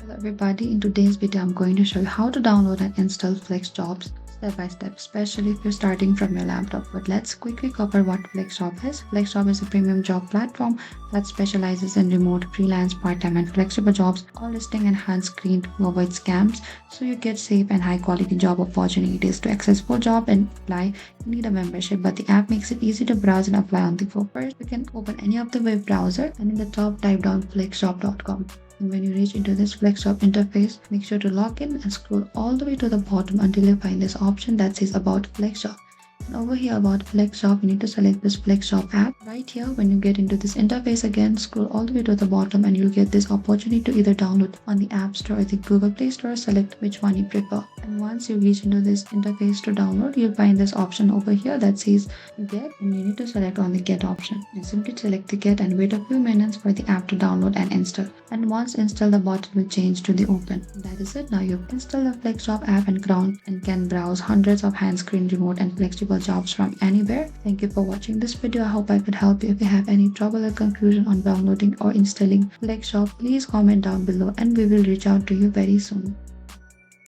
Hello everybody, in today's video I'm going to show you how to download and install Flexjobs step by step, especially if you're starting from your laptop. But let's quickly cover what Flexjob is. Flexjob is a premium job platform that specializes in remote, freelance, part-time and flexible jobs, all listing enhanced screen to avoid scams, so you get safe and high quality job opportunities. To access full job and apply, you need a membership, but the app makes it easy to browse and apply on the go. First, you can open any of the web browser and in the top type down flexjob.com. And when you reach into this Flexjob interface, make sure to log in and scroll all the way to the bottom until you find this option that says About Flexjob. And over here about Flexjob, you need to select this Flexjob app. Right here, when you get into this interface again, scroll all the way to the bottom and you'll get this opportunity to either download on the App Store or the Google Play Store. Select which one you prefer. And once you reach into this interface to download, you'll find this option over here that says Get, and you need to select on the Get option. And simply select the Get and wait a few minutes for the app to download and install. And once installed, the button will change to the Open. And that is it. Now you've installed the Flexjob app and can browse hundreds of hand screen, remote and flexible jobs from anywhere. Thank you for watching this video. I hope I could help you. If you have any trouble or confusion on downloading or installing Flexjob, please comment down below and we will reach out to you very soon.